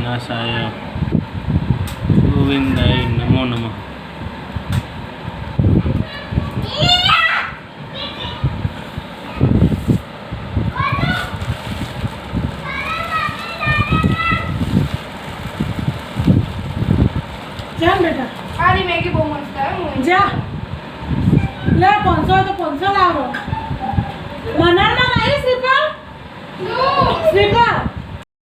વિનાશાય ગોવિંદાય નમો નમઃ. ચાલ બેટા આની મેગી બહુ મસ્ત આવે. જા લે 500 તો 500 લાવો. બનાવના લાવી શ્રીફળ નો શ્રીફળ